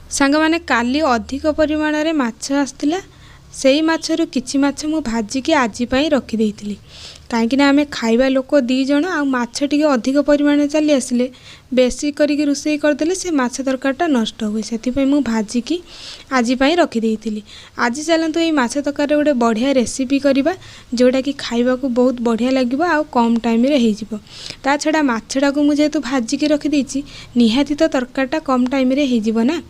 सांग मैंने काली अधिक परिमाण रे माछ आसला से माछरू किछि माछ मु भाजिकी आज रखी कहीं आम खाइबा लोक दी जन आ माछ टिके अधिक परिमाण चली आसिले बेसी करिक रोषे करदे से माछ तरकारीटा नष्ट हुए से मु भाजिकी आज रखी आज चलतु ये माछ तरकारी गोटे बढ़िया रेसिपी करवा जोटा कि खाइबा को बहुत बढ़िया लगे आ कम टाइम रे हो ता छड़ा माछटा को मुझे तो भाजिकी रखी निहाती तो तरकारीटा कम टाइम रे हो ना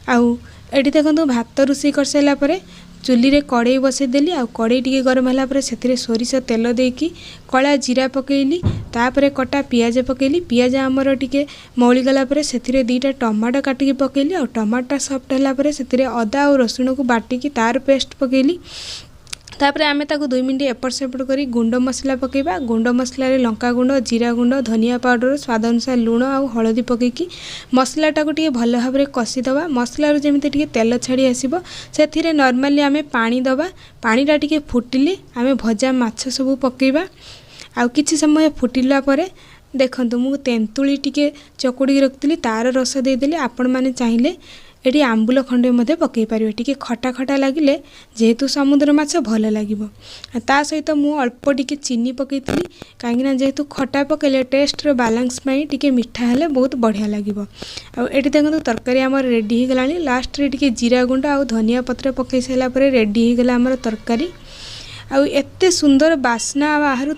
आउ एटी देखो भात रोषे कर सारा पर चुली रे कड़े बसईदेली आ कड़े टी गरम है से सोरिष तेल देकी कला जीरा पकेली तापर कटा पियाज पकेली पियाज आमर टिके मौली गला से दीटा टमाटो काटिकी पकेली आ टमाटा सफ्ट है से अदा और रसुण को बाटिकी तार पेस्ट पकेली तापर आमे ताको 2 मिनट एपट सेपट करी गुंड मसला पकेबा गुंड मसला रे लंका गुंड जीरा गुंड धनिया पाउडर स्वाद अनुसार लूण आ हलदी पकेकी मसलाटा को भल भाव में कषिदबा मसलार जमी टे तेल छाड़ी आसब से नॉर्मली आमे पानी दबा पानीटा टे फुटिले आमे भजा माछ सब पकेबा आ किछि समय फुटिला परे देखंतु मु तेंतुली टिके चकुड़ी रखती तार रस देदेली आपण माने चाहिए एटी आंबुल खंडे मध्य पकई पारे टी खटा खटा लगिले जेहेतु समुद्र माछ भल लगे ता सहित मु अल्प टिके चीनी पकई कहीं जेहेतु खटा पकईले टेस्ट बालांस टिके मिठा हेले बहुत बढ़िया लगे आठी देखो तरकारी आम रेडी हो गला लास्ट रे टिके जीरा गुंड आ धनिया पत्र पकई सारा पर रेडी हो गला आमर तरकारी आउ एते सुंदर बास्ना बाहर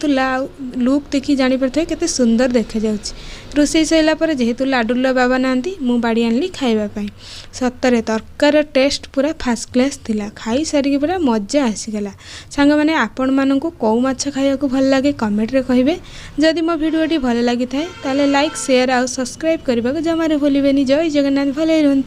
लुक देखी जापर केते सुंदर देखा जाउछि रोषे सैला पर जेहेतु लाडुला बाबा नांती मु बाड़ी आनली खाइबा सतरे तरकार टेस्ट पूरा फास्ट क्लास थिला खाई सारिक पूरा मजा आसीगला सांग माने आपण माननकु कौ माछ खाइया को भल लागे कमेंट रे कहिबे जदि मो वीडियोटी भल लागि थाए ताले लाइक शेयर आ सब्सक्राइब करबा को जमारे भूलिबेनी जय जगन्नाथ भले रहन।